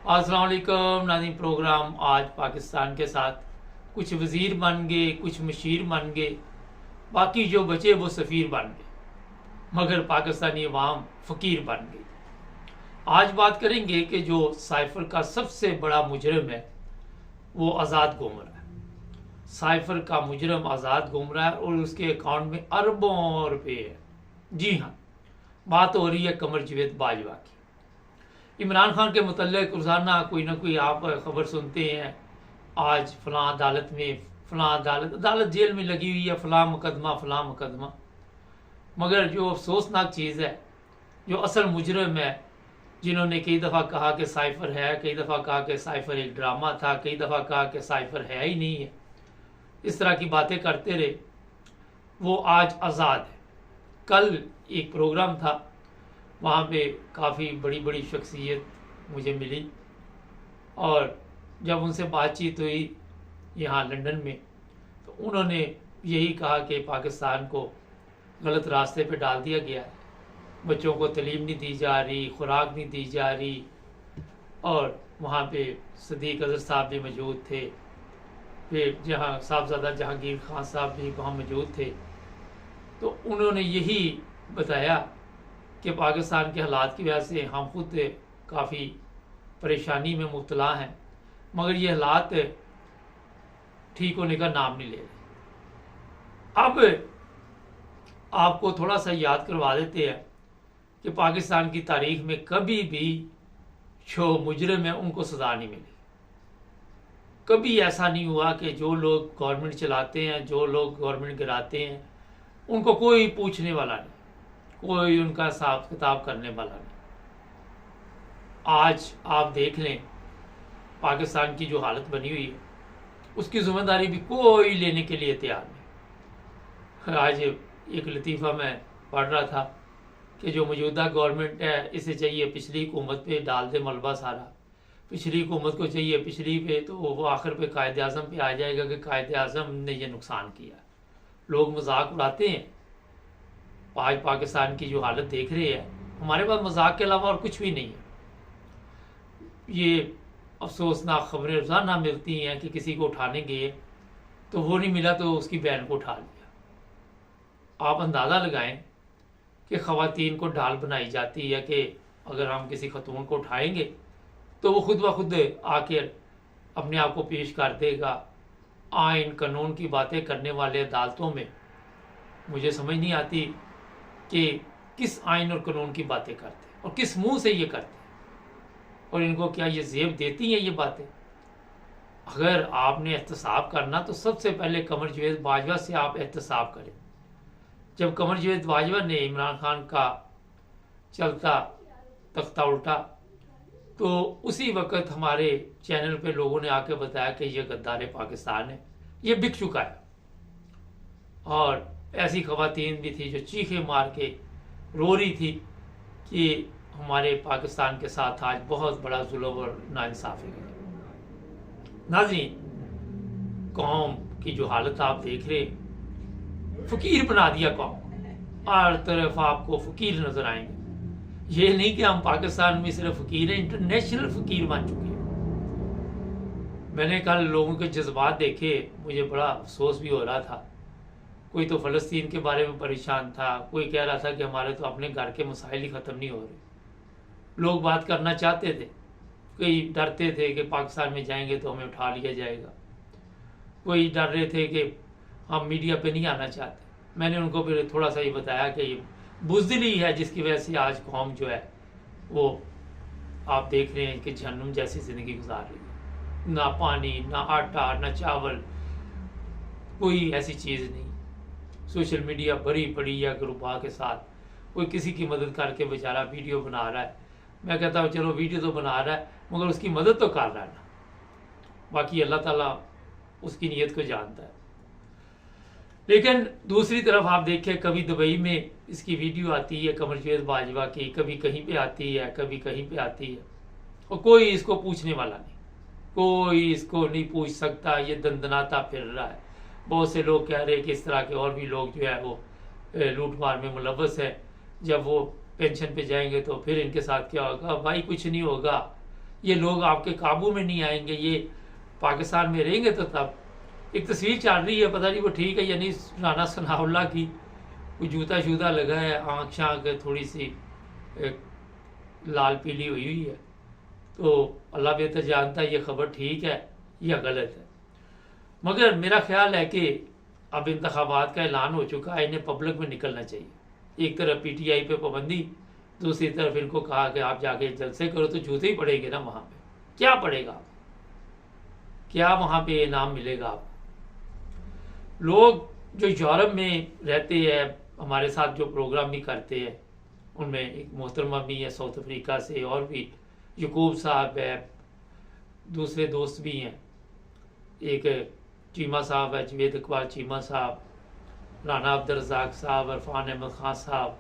अस्सलाम वालेकुम नाज़रीन। प्रोग्राम आज पाकिस्तान के साथ कुछ वज़ीर बन गए, कुछ मशीर बन गए, बाकी जो बचे वो सफ़ीर बन गए, मगर पाकिस्तानी अवाम फ़कीर बन गई। आज बात करेंगे कि जो साइफर का सबसे बड़ा मुजरम है वो आज़ाद घूम रहा है। साइफर का मुजरम आज़ाद घूम रहा है और उसके अकाउंट में अरबों रुपए है। जी हाँ, बात हो रही है कमर जावेद बाजवा की। इमरान खान के मुतल्लिक रोज़ाना कोई ना कोई आप खबर सुनते हैं, आज फ़लाँ अदालत में, फ़लाँ अदालत जेल में लगी हुई है, फ़लाँ मुकदमा। मगर जो अफसोसनाक चीज़ है, जो असल मुजरम है, जिन्होंने कई दफ़ा कहा कि साइफर है, कई दफ़ा कहा कि साइफर एक ड्रामा था, कई दफ़ा कहा कि साइफर है ही नहीं है, इस तरह की बातें करते रहे, वो आज आज़ाद है। कल एक प्रोग्राम था, वहाँ पे काफ़ी बड़ी बड़ी शख्सियत मुझे मिली और जब उनसे बातचीत हुई यहाँ लंदन में, तो उन्होंने यही कहा कि पाकिस्तान को गलत रास्ते पे डाल दिया गया है, बच्चों को तालीम नहीं दी जा रही, खुराक नहीं दी जा रही। और वहाँ पे सदीक अज़हर साहब भी मौजूद थे, फिर जहाँ साहबजादा जहांगीर खान साहब भी वहाँ मौजूद थे। तो उन्होंने यही बताया कि पाकिस्तान के हालात की वजह से हम खुद काफ़ी परेशानी में मुब्तला हैं, मगर ये हालात ठीक होने का नाम नहीं ले रहे। अब आपको थोड़ा सा याद करवा देते हैं कि पाकिस्तान की तारीख में कभी भी जो मुजरिम है उनको सज़ा नहीं मिली। कभी ऐसा नहीं हुआ कि जो लोग गवर्नमेंट चलाते हैं, जो लोग गवर्नमेंट गिराते हैं, उनको कोई पूछने वाला नहीं, कोई उनका हिसाब किताब करने वाला नहीं। आज आप देख लें पाकिस्तान की जो हालत बनी हुई है, उसकी जिम्मेदारी भी कोई लेने के लिए तैयार नहीं। आज एक लतीफ़ा मैं पढ़ रहा था कि जो मौजूदा गवर्नमेंट है, इसे चाहिए पिछली हुकूमत पे डाल दे मलबा सारा, पिछली हुकूमत को चाहिए पिछली पे, तो वो आखिर पे कायद आज़म पे आ जाएगा कि कायद आज़म ने ये नुकसान किया। लोग मजाक उड़ाते हैं। आज पाकिस्तान की जो हालत देख रहे हैं, हमारे पास मजाक के अलावा और कुछ भी नहीं है। ये अफसोसनाक खबरें रोज़ाना मिलती हैं कि किसी को उठाने गए तो वो नहीं मिला तो उसकी बहन को उठा लिया। आप अंदाज़ा लगाएं कि ख़वातीन को ढाल बनाई जाती है कि अगर हम किसी खतून को उठाएंगे तो वो खुद ब खुद आकर अपने आप को पेश कर देगा। आइन कानून की बातें करने वाले अदालतों में मुझे समझ नहीं आती कि किस आइन और कानून की बातें करते हैं और किस मुंह से ये करते हैं, और इनको क्या ये ज़ेब देती हैं ये बातें। अगर आपने एहतसाब करना तो सबसे पहले कमर जावेद बाजवा से आप एहतसाब करें। जब कमर जावेद बाजवा ने इमरान खान का चलता तख्ता उल्टा, तो उसी वक्त हमारे चैनल पे लोगों ने आके बताया कि ये गद्दार पाकिस्तान है, ये बिक चुका है। और ऐसी खवातीन भी थी जो चीखे मार के रो रही थी कि हमारे पाकिस्तान के साथ आज बहुत बड़ा जुल्म और नाइंसाफ़ी है। नाज़रीन, कौम की जो हालत आप देख रहे, फ़कीर बना दिया कौम, हर तरफ आपको फ़कीर नज़र आएंगे। ये नहीं कि हम पाकिस्तान में सिर्फ फ़कीर हैं, इंटरनेशनल फ़कीर बन चुके हैं। मैंने कल लोगों के जज्बात देखे, मुझे बड़ा अफसोस भी हो रहा था। कोई तो फ़लस्तीन के बारे में परेशान था, कोई कह रहा था कि हमारे तो अपने घर के मसाइल ही ख़त्म नहीं हो रहे। लोग बात करना चाहते थे, कोई डरते थे कि पाकिस्तान में जाएंगे तो हमें उठा लिया जाएगा, कोई डर रहे थे कि हम मीडिया पे नहीं आना चाहते। मैंने उनको फिर थोड़ा सा ये बताया कि ये बुज़दिली है जिसकी वजह से आज कौम जो है वो आप देख रहे हैं कि जहन्नुम जैसी ज़िंदगी गुजार रही है। ना पानी, ना आटा, ना चावल, कोई ऐसी चीज़ नहीं। सोशल मीडिया भरी पड़ी है ग्रुपा के साथ, कोई किसी की मदद करके बेचारा वीडियो बना रहा है। मैं कहता हूँ चलो वीडियो तो बना रहा है मगर उसकी मदद तो कर रहा है ना। बाकी अल्लाह ताला उसकी नीयत को जानता है। लेकिन दूसरी तरफ आप देखें, कभी दुबई में इसकी वीडियो आती है कमर जावेद बाजवा की, कभी कहीं पे आती है, कभी कहीं पे आती है, और कोई इसको पूछने वाला नहीं, कोई इसको नहीं पूछ सकता। ये दंदनाता फिर रहा है। बहुत से लोग कह रहे हैं कि इस तरह के और भी लोग जो है वो लूट मार में मुलव्वस है, जब वो पेंशन पे जाएंगे तो फिर इनके साथ क्या होगा। भाई कुछ नहीं होगा, ये लोग आपके काबू में नहीं आएंगे, ये पाकिस्तान में रहेंगे तो तब। एक तस्वीर चल रही है, पता नहीं वो ठीक है या नहीं, राना सनाउल्लाह की, कोई जूता शूता लगा है, आँख शाँख थोड़ी सी लाल पीली हुई हुई है। तो अल्लाह बेहतर जानता है ये खबर ठीक है या गलत है। मगर मेरा ख्याल है कि अब इंतखाबात का ऐलान हो चुका है, इन्हें पब्लिक में निकलना चाहिए। एक तरफ PTI पे पाबंदी, दूसरी तरफ इनको कहा कि आप जाके जलसे करो, तो जूते ही पड़ेंगे ना वहाँ पे। क्या पड़ेगा, क्या वहाँ पे इनाम मिलेगा आपको? लोग जो यूरोप में रहते हैं, हमारे साथ जो प्रोग्राम भी करते हैं, उनमें एक मोहतरमा भी है साउथ अफ्रीका से, और भी यकूब साहब है, दूसरे दोस्त भी हैं, एक चीमा साहब है, जवेद इकबाल चीमा साहब, राना अब्दुल रज़ाक साहब, इरफान अहमद खान साहब।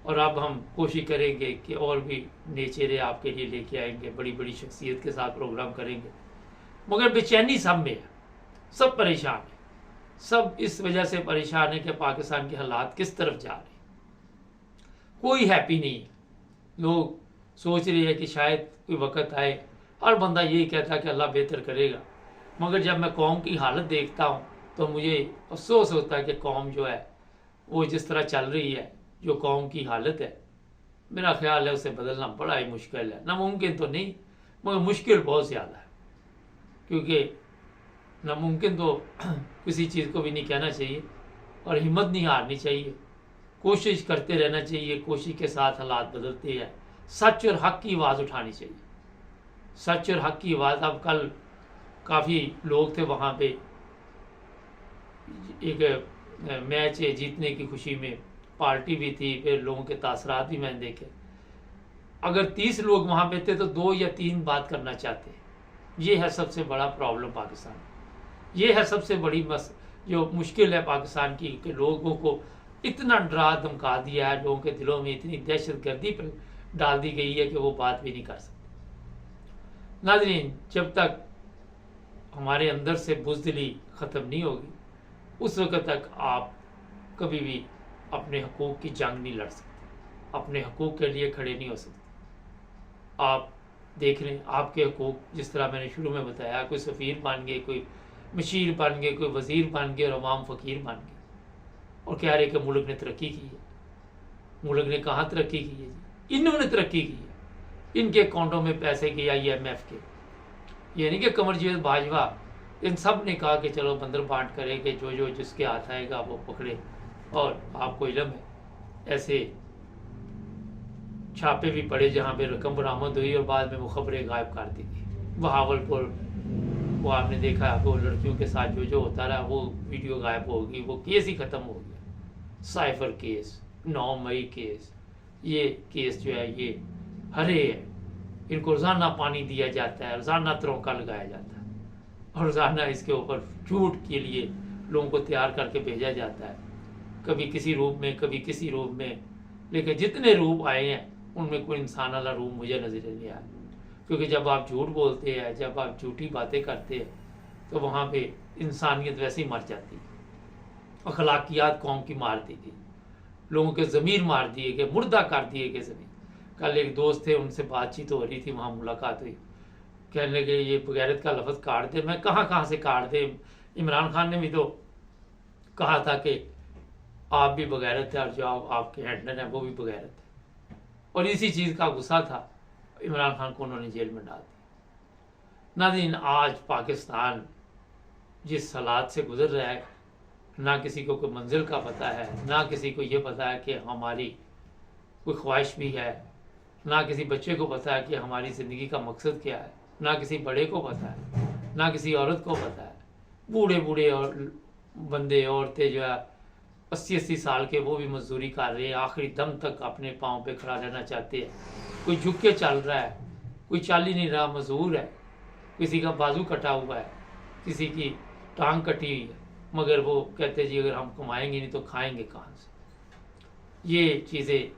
और अब हम कोशिश करेंगे कि और भी नए चेहरे आपके लिए लेके आएंगे, बड़ी बड़ी शख्सियत के साथ प्रोग्राम करेंगे। मगर बेचैनी सब में है, सब परेशान है, सब इस वजह से परेशान है कि पाकिस्तान के हालात किस तरफ जा रहे हैं। कोई हैप्पी नहीं है। लोग सोच रहे हैं कि शायद कोई वक्त आए, हर बंदा यही कहता है कि अल्लाह बेहतर करेगा। मगर जब मैं कौम की हालत देखता हूँ तो मुझे अफसोस होता है कि कौम जो है वो जिस तरह चल रही है, जो कौम की हालत है, मेरा ख्याल है उसे बदलना बड़ा ही मुश्किल है। नामुमकिन तो नहीं, मगर मुश्किल बहुत ज़्यादा है, क्योंकि नामुमकिन तो किसी चीज़ को भी नहीं कहना चाहिए, और हिम्मत नहीं हारनी चाहिए, कोशिश करते रहना चाहिए। कोशिश के साथ हालात बदलते हैं। सच और हक की आवाज़ उठानी चाहिए, सच और हक की आवाज़। अब कल काफ़ी लोग थे वहाँ पे, एक मैच जीतने की खुशी में पार्टी भी थी, फिर लोगों के तासरात भी मैंने देखे। अगर 30 लोग वहाँ पे थे तो 2 या 3 बात करना चाहते हैं। ये है सबसे बड़ा प्रॉब्लम पाकिस्तान, ये है सबसे बड़ी जो मुश्किल है पाकिस्तान की, कि लोगों को इतना डरा धमका दिया है, लोगों के दिलों में इतनी दहशत गर्दी पर डाल दी गई है कि वो बात भी नहीं कर सकते। नाज़रीन, जब तक हमारे अंदर से बुज़दिली ख़त्म नहीं होगी, उस वक़्त तक आप कभी भी अपने हकूक़ की जंग नहीं लड़ सकते, अपने हकूक़ के लिए खड़े नहीं हो सकते। आप देख लें, आपके हकूक़ जिस तरह मैंने शुरू में बताया, कोई सफ़ीर बन गए, कोई मशीर बन गए, कोई वज़ीर बन गए और अवाम फ़कीर बन गए, और कह रहे कि मुल्क ने तरक्की की है। मुल्क ने कहाँ तरक्की की है जी? इन्होंने तरक्की की है, इनके अकाउंटों में पैसे के IMF के, ये नहीं कि कमरजीत बाजवा, इन सब ने कहा कि चलो बंदर बांट करेंगे, जो जो जिसके हाथ आएगा वो पकड़े। और आपको इल्म है, ऐसे छापे भी पड़े जहाँ पे रकम बरामद हुई और बाद में वो खबरें गायब कर दी गई। बहावलपुर वो आपने देखा, वो लड़कियों के साथ जो जो होता रहा, वो वीडियो गायब हो गई, वो केस ही ख़त्म हो गया। साइफर केस, 9 मई केस, ये केस जो है ये हरे है, इनको रोज़ाना पानी दिया जाता है, रोज़ाना तरौंका लगाया जाता है, और रोज़ाना इसके ऊपर झूठ के लिए लोगों को तैयार करके भेजा जाता है, कभी किसी रूप में, कभी किसी रूप में। लेकिन जितने रूप आए हैं उनमें कोई इंसान वाला रूप मुझे नज़र नहीं आया, क्योंकि जब आप झूठ बोलते हैं, जब आप झूठी बातें करते हैं, तो वहाँ पे इंसानियत वैसे ही मर जाती है। अखलाकियात कौम की मार दी गई, लोगों के ज़मीर मार दिए गए, मुर्दा कर दिए गए ज़मीर। कल एक दोस्त थे, उनसे बातचीत हो रही थी, वहाँ मुलाकात हुई, कहने लगे ये बगैरत का लफ्ज़ काट दे। मैं कहाँ से काट दे, इमरान खान ने भी तो कहा था कि आप भी बगैरत है और जो आपके हैंडल हैं वो भी बगैरत है, और इसी चीज़ का गुस्सा था, इमरान खान को उन्होंने जेल में डाल दिया। नाज़रीन, आज पाकिस्तान जिस हालात से गुजर रहा है, ना किसी को कोई मंजिल का पता है, ना किसी को ये पता है कि हमारी कोई ख्वाहिश भी है, ना किसी बच्चे को पता है कि हमारी ज़िंदगी का मकसद क्या है, ना किसी बड़े को पता है, ना किसी औरत को पता है। बूढ़े बूढ़े और बंदे, औरतें जो है 80-80 साल के, वो भी मजदूरी कर रहे हैं, आखिरी दम तक अपने पाँव पे खड़ा रहना चाहते हैं। कोई झुक के चल रहा है, कोई चल ही नहीं रहा, मजबूर है, किसी का बाजू कटा हुआ है, किसी की टांग कटी हुई है, मगर वो कहते जी अगर हम कमाएंगे नहीं तो खाएंगे कहाँ से। ये चीज़ें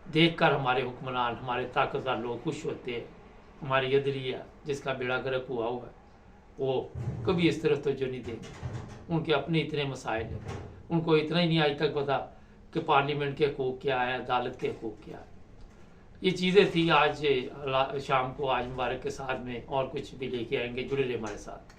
देखकर हमारे हुक्मरान, हमारे ताकतवर लोग खुश होते हैं। हमारी अदलिया जिसका बेड़ा गर्क हुआ है, वो कभी इस तरफ तो जो नहीं देंगे, उनके अपने इतने मसाइल हैं, उनको इतना ही नहीं आज तक पता कि पार्लियामेंट के हकूक़ क्या है, अदालत के हकूक़ क्या है। ये चीज़ें थी आज शाम को आज मुबारक के साथ में, और कुछ भी लेके आएंगे, जुड़े रहे हमारे साथ।